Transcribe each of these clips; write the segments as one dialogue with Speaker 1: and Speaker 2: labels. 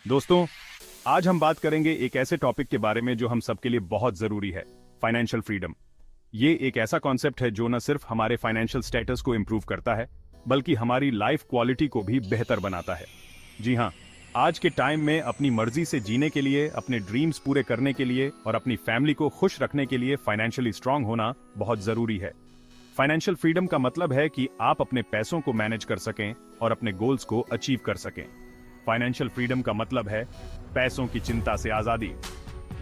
Speaker 1: दोस्तों, आज हम बात करेंगे एक ऐसे टॉपिक के बारे में जो हम सबके लिए बहुत जरूरी है, फाइनेंशियल फ्रीडम। ये एक ऐसा कॉन्सेप्ट है जो न सिर्फ हमारे फाइनेंशियल स्टेटस को इंप्रूव करता है, बल्कि हमारी लाइफ क्वालिटी को भी बेहतर बनाता है। जी हाँ, आज के टाइम में अपनी मर्जी से जीने के लिए, अपने ड्रीम्स पूरे करने के लिए और अपनी फैमिली को खुश रखने के लिए फाइनेंशियली स्ट्रांग होना बहुत जरूरी है। फाइनेंशियल फ्रीडम का मतलब है कि आप अपने पैसों को मैनेज कर सकें और अपने गोल्स को अचीव कर सकें। फाइनेंशियल फ्रीडम का मतलब है पैसों की चिंता से आजादी।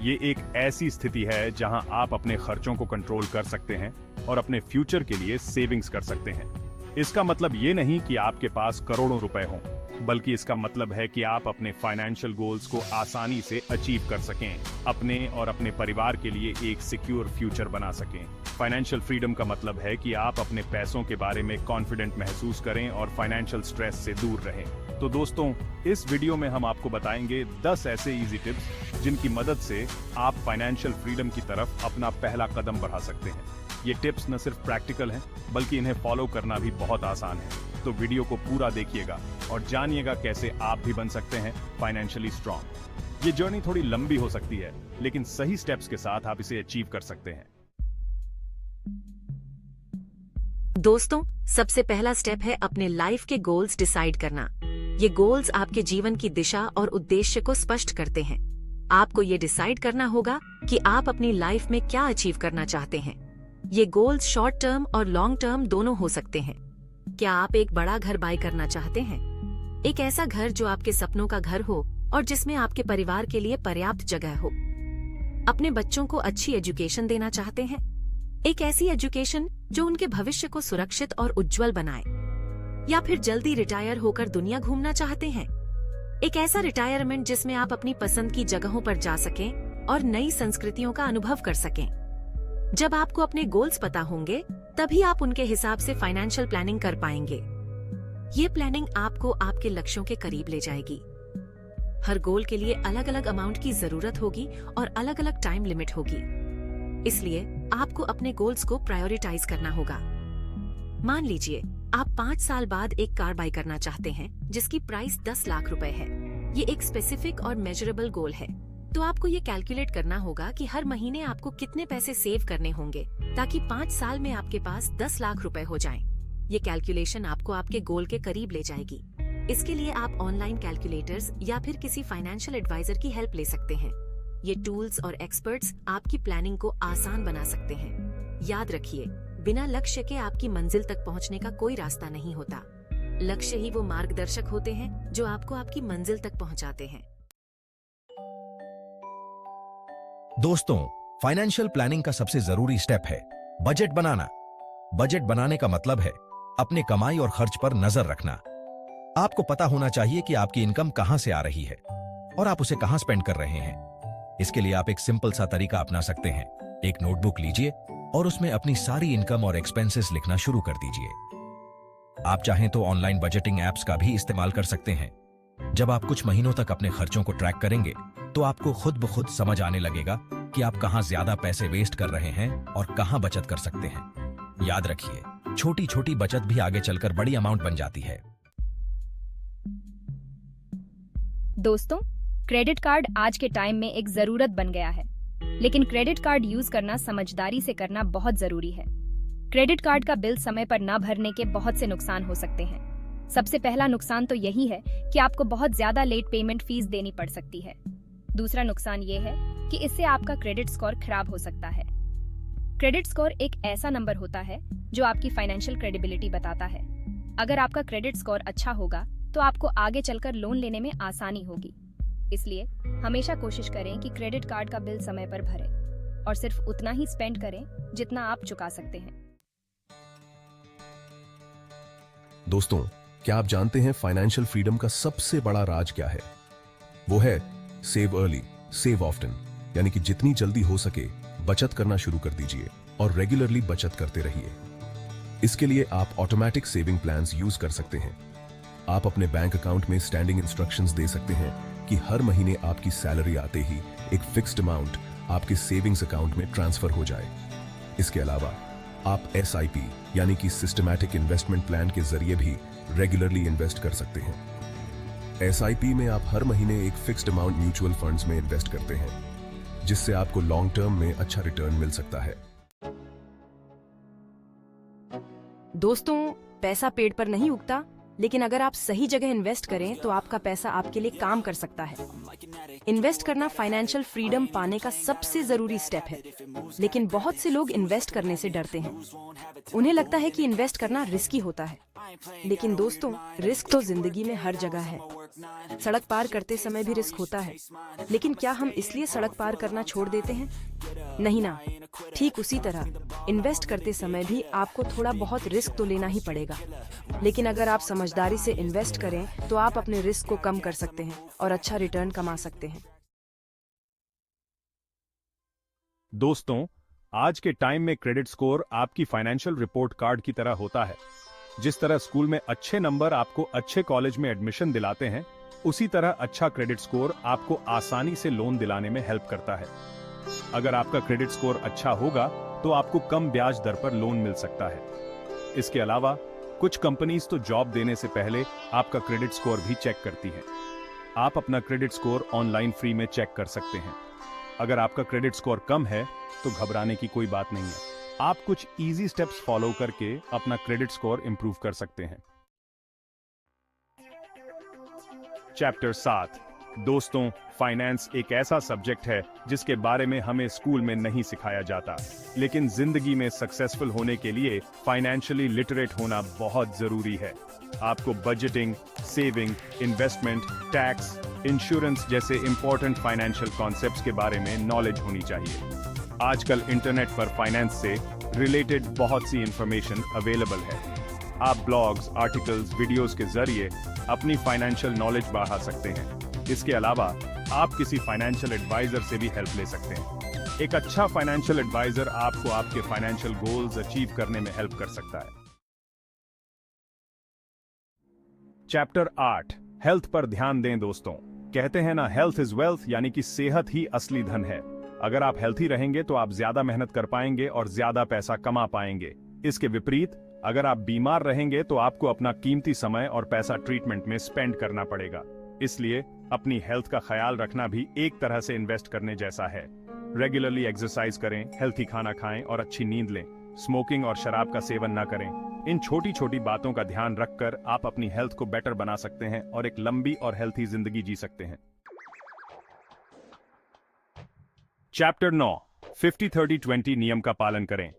Speaker 1: ये एक ऐसी स्थिति है जहां आप अपने खर्चों को कंट्रोल कर सकते हैं और अपने फ्यूचर के लिए सेविंग्स कर सकते हैं। इसका मतलब ये नहीं कि आपके पास करोड़ों रुपए हों, बल्कि इसका मतलब है कि आप अपने फाइनेंशियल गोल्स को आसानी से अचीव कर सकें, अपने और अपने परिवार के लिए एक सिक्योर फ्यूचर बना सकें। फाइनेंशियल फ्रीडम का मतलब है कि आप अपने पैसों के बारे में कॉन्फिडेंट महसूस करें और फाइनेंशियल स्ट्रेस से दूर रहें। तो दोस्तों, इस वीडियो में हम आपको बताएंगे 10 ऐसे इजी टिप्स जिनकी मदद से आप फाइनेंशियल फ्रीडम की तरफ अपना पहला कदम बढ़ा सकते हैं। ये टिप्स न सिर्फ प्रैक्टिकल हैं, बल्कि इन्हें फॉलो करना भी बहुत आसान है। तो वीडियो को पूरा देखिएगा और जानिएगा कैसे आप भी बन सकते हैं फाइनेंशियली स्ट्रांग। ये जर्नी थोड़ी लंबी हो सकती है, लेकिन सही स्टेप्स के साथ आप इसे अचीव कर सकते हैं।
Speaker 2: दोस्तों, सबसे पहला स्टेप है अपने लाइफ के गोल्स डिसाइड करना। ये गोल्स आपके जीवन की दिशा और उद्देश्य को स्पष्ट करते हैं। आपको ये डिसाइड करना होगा कि आप अपनी लाइफ में क्या अचीव करना चाहते हैं। ये गोल्स शॉर्ट टर्म और लॉन्ग टर्म दोनों हो सकते हैं। क्या आप एक बड़ा घर बाय करना चाहते हैं? एक ऐसा घर जो आपके सपनों का घर हो और जिसमें आपके परिवार के लिए पर्याप्त जगह हो। अपने बच्चों को अच्छी एजुकेशन देना चाहते हैं? एक ऐसी एजुकेशन जो उनके भविष्य को सुरक्षित और उज्जवल बनाए। या फिर जल्दी रिटायर होकर दुनिया घूमना चाहते हैं? एक ऐसा रिटायरमेंट जिसमें आप अपनी पसंद की जगहों पर जा सकें और नई संस्कृतियों का अनुभव कर सकें। जब आपको अपने गोल्स पता होंगे, तभी आप उनके हिसाब से फाइनेंशियल प्लानिंग कर पाएंगे। ये प्लानिंग आपको आपके लक्ष्यों के करीब ले जाएगी। हर गोल के लिए अलग अलग अमाउंट की जरूरत होगी और अलग अलग टाइम लिमिट होगी। इसलिए आपको अपने गोल्स को प्रायोरिटाइज करना होगा। मान लीजिए आप 5 साल बाद एक कार बाय करना चाहते हैं जिसकी प्राइस 10 लाख रुपए है। ये एक स्पेसिफिक और मेजरेबल गोल है, तो आपको ये कैलकुलेट करना होगा कि हर महीने आपको कितने पैसे सेव करने होंगे ताकि 5 साल में आपके पास 10 लाख रुपए हो जाएं। ये कैलकुलेशन आपको आपके गोल के करीब ले जाएगी। इसके लिए आप ऑनलाइन कैलकुलेटर्स या फिर किसी फाइनेंशियल एडवाइजर की हेल्प ले सकते हैं। ये टूल्स और एक्सपर्ट्स आपकी प्लानिंग को आसान बना सकते हैं। याद रखिए, बिना लक्ष्य के आपकी मंजिल तक पहुंचने का कोई रास्ता नहीं होता। लक्ष्य ही वो मार्गदर्शक होते हैं जो आपको आपकी मंजिल तक पहुंचाते हैं।
Speaker 3: दोस्तों, फाइनेंशियल प्लानिंग का सबसे जरूरी स्टेप है बजट बनाना। बजट बनाने का मतलब है अपने कमाई और खर्च पर नजर रखना। आपको पता होना चाहिए कि आपकी इनकम कहां से आ रही है और आप उसे कहां स्पेंड कर रहे हैं। इसके लिए आप एक सिंपल सा तरीका अपना सकते हैं। एक नोटबुक लीजिए और उसमें अपनी सारी इनकम और एक्सपेंसेस लिखना शुरू कर दीजिए। आप चाहें तो ऑनलाइन बजटिंग एप्स का भी इस्तेमाल कर सकते हैं। जब आप कुछ महीनों तक अपने खर्चों को ट्रैक करेंगे, तो आपको खुद ब खुद समझ आने लगेगा कि आप कहां ज्यादा पैसे वेस्ट कर रहे हैं और कहां बचत कर सकते हैं। याद रखिए, छोटी छोटी बचत भी आगे चलकर बड़ी अमाउंट बन जाती है।
Speaker 4: दोस्तों, क्रेडिट कार्ड आज के टाइम में एक जरूरत बन गया है, लेकिन क्रेडिट कार्ड यूज करना समझदारी से करना बहुत जरूरी है। क्रेडिट कार्ड का बिल समय पर न भरने के बहुत से नुकसान हो सकते हैं। सबसे पहला नुकसान तो यही है कि आपको बहुत ज्यादा लेट पेमेंट फीस देनी पड़ सकती है। दूसरा नुकसान ये है कि इससे आपका क्रेडिट स्कोर खराब हो सकता है। क्रेडिट स्कोर एक ऐसा नंबर होता है जो आपकी फाइनेंशियल क्रेडिबिलिटी बताता है। अगर आपका क्रेडिट स्कोर अच्छा होगा तो आपको आगे चलकर लोन लेने में आसानी होगी। इसलिए हमेशा कोशिश करें कि क्रेडिट कार्ड का बिल समय पर भरें और सिर्फ उतना ही स्पेंड करें जितना आप चुका सकते हैं।
Speaker 5: दोस्तों, क्या आप जानते हैं फाइनेंशियल फ्रीडम का सबसे बड़ा राज क्या है? वो है सेव अर्ली, सेव ऑफ्टन। यानी कि जितनी जल्दी हो सके बचत करना शुरू कर दीजिए और रेगुलरली बचत करते रहिए। इसके लिए आप ऑटोमेटिक सेविंग प्लान्स यूज कर सकते हैं। आप अपने बैंक अकाउंट में स्टैंडिंग इंस्ट्रक्शंस दे सकते हैं कि हर महीने आपकी सैलरी आते ही एक फिक्स्ड अमाउंट आपके सेविंग्स अकाउंट में ट्रांसफर हो जाए। इसके अलावा आप SIP यानी कि सिस्टमैटिक इन्वेस्टमेंट प्लान के जरिए भी रेगुलरली इन्वेस्ट कर सकते हैं। एसआईपी में आप हर महीने एक फिक्स्ड अमाउंट म्यूचुअल फंड्स में इन्वेस्ट करते हैं, जिससे आपको लॉन्ग टर्म में अच्छा रिटर्न मिल सकता है।
Speaker 6: दोस्तों, पैसा पेड़ पर नहीं उगता, लेकिन अगर आप सही जगह इन्वेस्ट करें तो आपका पैसा आपके लिए काम कर सकता है। इन्वेस्ट करना फाइनेंशियल फ्रीडम पाने का सबसे जरूरी स्टेप है, लेकिन बहुत से लोग इन्वेस्ट करने से डरते हैं। उन्हें लगता है कि इन्वेस्ट करना रिस्की होता है, लेकिन दोस्तों, रिस्क तो जिंदगी में हर जगह है। सड़क पार करते समय भी रिस्क होता है, लेकिन क्या हम इसलिए सड़क पार करना छोड़ देते हैं? नहीं ना। ठीक उसी तरह इन्वेस्ट करते समय भी आपको थोड़ा बहुत रिस्क तो लेना ही पड़ेगा, लेकिन अगर आप समझदारी से इन्वेस्ट करें तो आप अपने रिस्क को कम कर सकते हैं और अच्छा रिटर्न कमा सकते हैं।
Speaker 1: दोस्तों, आज के टाइम में क्रेडिट स्कोर आपकी फाइनेंशियल रिपोर्ट कार्ड की तरह होता है। जिस तरह स्कूल में अच्छे नंबर आपको अच्छे कॉलेज में एडमिशन दिलाते हैं, उसी तरह अच्छा क्रेडिट स्कोर आपको आसानी से लोन दिलाने में हेल्प करता है। अगर आपका क्रेडिट स्कोर अच्छा होगा तो आपको कम ब्याज दर पर लोन मिल सकता है। इसके अलावा कुछ कंपनीज तो जॉब देने से पहले आपका क्रेडिट स्कोर भी चेक करती हैं। आप अपना क्रेडिट स्कोर ऑनलाइन फ्री में चेक कर सकते हैं। अगर आपका क्रेडिट स्कोर कम है तो घबराने की कोई बात नहीं है। आप कुछ इजी स्टेप्स फॉलो करके अपना क्रेडिट स्कोर इंप्रूव कर सकते हैं। चैप्टर 7। दोस्तों, फाइनेंस एक ऐसा सब्जेक्ट है जिसके बारे में हमें स्कूल में नहीं सिखाया जाता, लेकिन जिंदगी में सक्सेसफुल होने के लिए फाइनेंशियली लिटरेट होना बहुत जरूरी है। आपको budgeting, saving, investment, tax, insurance जैसे इंपॉर्टेंट फाइनेंशियल कॉन्सेप्ट्स के बारे में नॉलेज होनी चाहिए। आजकल इंटरनेट पर फाइनेंस से रिलेटेड बहुत सी इंफॉर्मेशन अवेलेबल है। आप ब्लॉग्स, आर्टिकल्स, वीडियोस के जरिए अपनी फाइनेंशियल नॉलेज बढ़ा सकते हैं। इसके अलावा आप किसी फाइनेंशियल एडवाइजर से भी हेल्प ले सकते हैं। एक अच्छा फाइनेंशियल एडवाइजर आपको आपके फाइनेंशियल गोल्स अचीव करने में हेल्प कर सकता है। चैप्टर 8। हेल्थ पर ध्यान दें। दोस्तों, कहते हैं ना, हेल्थ इज वेल्थ, यानी कि सेहत ही असली धन है। अगर आप हेल्थी रहेंगे तो आप ज्यादा मेहनत कर पाएंगे और ज्यादा पैसा कमा पाएंगे। इसके विपरीत, अगर आप बीमार रहेंगे तो आपको अपना कीमती समय और पैसा ट्रीटमेंट में स्पेंड करना पड़ेगा। इसलिए अपनी हेल्थ का ख्याल रखना भी एक तरह से इन्वेस्ट करने जैसा है। रेगुलरली एक्सरसाइज करें, हेल्थी खाना खाएं और अच्छी नींद लें। स्मोकिंग और शराब का सेवन न करें। इन छोटी छोटी बातों का ध्यान रखकर आप अपनी हेल्थ को बेटर बना सकते हैं और एक लंबी और हेल्थी जिंदगी जी सकते हैं। चैप्टर 9। 50-30-20 नियम का पालन करें।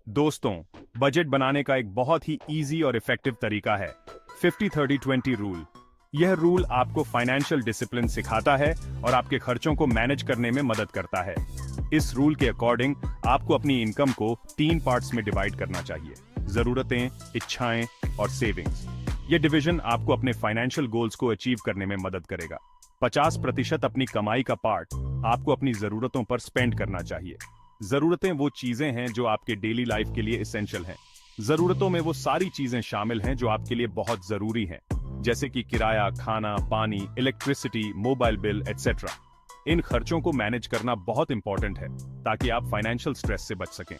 Speaker 1: दोस्तों, बजट बनाने का एक बहुत ही इजी और इफेक्टिव तरीका है 50-30-20 रूल। यह रूल आपको फाइनेंशियल डिसिप्लिन सिखाता है और आपके खर्चों को मैनेज करने में मदद करता है। इस रूल के अकॉर्डिंग आपको अपनी इनकम को 3 पार्ट्स में डिवाइड करना चाहिए: जरूरतें, इच्छाएं और सेविंग्स। यह डिवीजन आपको अपने फाइनेंशियल गोल्स को अचीव करने में मदद करेगा। 50% अपनी कमाई का पार्ट आपको अपनी जरूरतों पर स्पेंड करना चाहिए। जरूरतें वो चीजें हैं जो आपके डेली लाइफ के लिए एसेंशियल हैं। जरूरतों में वो सारी चीजें शामिल हैं जो आपके लिए बहुत जरूरी हैं, जैसे कि किराया, खाना, पानी, इलेक्ट्रिसिटी, मोबाइल बिल एटसेट्रा। इन खर्चों को मैनेज करना बहुत इंपॉर्टेंट है ताकि आप फाइनेंशियल स्ट्रेस से बच सकें।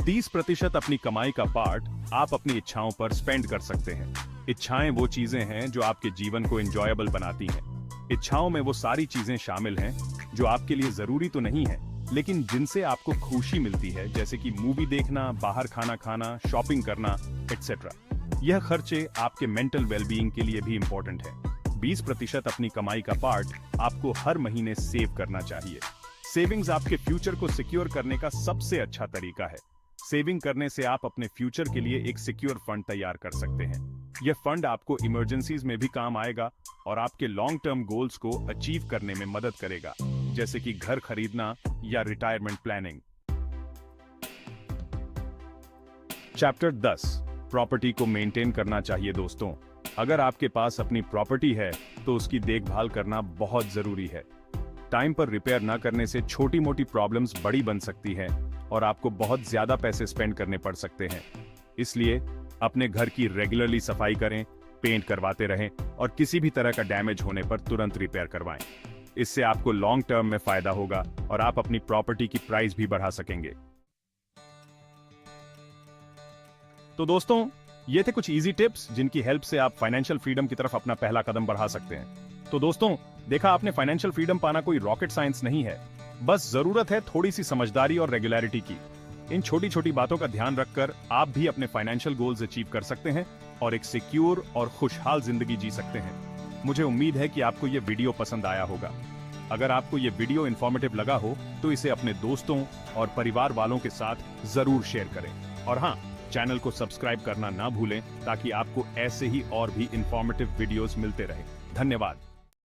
Speaker 1: 30% अपनी कमाई का पार्ट आप अपनी इच्छाओं पर स्पेंड कर सकते हैं। इच्छाएं वो चीजें हैं जो आपके जीवन को एंजॉयबल बनाती हैं। इच्छाओं में वो सारी चीजें शामिल हैं जो आपके लिए जरूरी तो नहीं है, लेकिन जिनसे आपको खुशी मिलती है, जैसे कि मूवी देखना, बाहर खाना खाना, शॉपिंग करना एटसेट्रा। यह खर्चे आपके मेंटल वेलबीइंग के लिए भी इंपॉर्टेंट है। 20% अपनी कमाई का पार्ट आपको हर महीने सेव करना चाहिए। सेविंग्स आपके फ्यूचर को सिक्योर करने का सबसे अच्छा तरीका है। सेविंग करने से आप अपने फ्यूचर के लिए एक सिक्योर फंड तैयार कर सकते हैं। यह फंड आपको इमरजेंसीज में भी काम आएगा और आपके लॉन्ग टर्म गोल्स को अचीव करने में मदद करेगा, जैसे कि घर खरीदना या रिटायरमेंट प्लानिंग। चैप्टर 10। प्रॉपर्टी को मेंटेन करना चाहिए। दोस्तों, अगर आपके पास अपनी प्रॉपर्टी है तो उसकी देखभाल करना बहुत जरूरी है। टाइम पर रिपेयर न करने से छोटी मोटी प्रॉब्लम्स बड़ी बन सकती हैं और आपको बहुत ज्यादा पैसे स्पेंड करने पड़ सकते हैं। इसलिए अपने घर की रेगुलरली सफाई करें, पेंट करवाते रहें और किसी भी तरह का डैमेज होने पर तुरंत रिपेयर करवाएं। इससे आपको लॉन्ग टर्म में फायदा होगा और आप अपनी प्रॉपर्टी की प्राइस भी बढ़ा सकेंगे। तो दोस्तों, ये थे कुछ इजी टिप्स जिनकी हेल्प से आप फाइनेंशियल फ्रीडम की तरफ अपना पहला कदम बढ़ा सकते हैं। तो दोस्तों, देखा आपने, फाइनेंशियल फ्रीडम पाना कोई रॉकेट साइंस नहीं है, बस जरूरत है थोड़ी सी समझदारी और रेगुलरिटी की। इन छोटी छोटी बातों का ध्यान रखकर आप भी अपने फाइनेंशियल गोल्स अचीव कर सकते हैं और एक सिक्योर और खुशहाल जिंदगी जी सकते हैं। मुझे उम्मीद है कि आपको ये वीडियो पसंद आया होगा। अगर आपको ये वीडियो इंफॉर्मेटिव लगा हो तो इसे अपने दोस्तों और परिवार वालों के साथ जरूर शेयर करें। और हाँ, चैनल को सब्सक्राइब करना ना भूलें ताकि आपको ऐसे ही और भी इंफॉर्मेटिव वीडियोस मिलते रहें। धन्यवाद।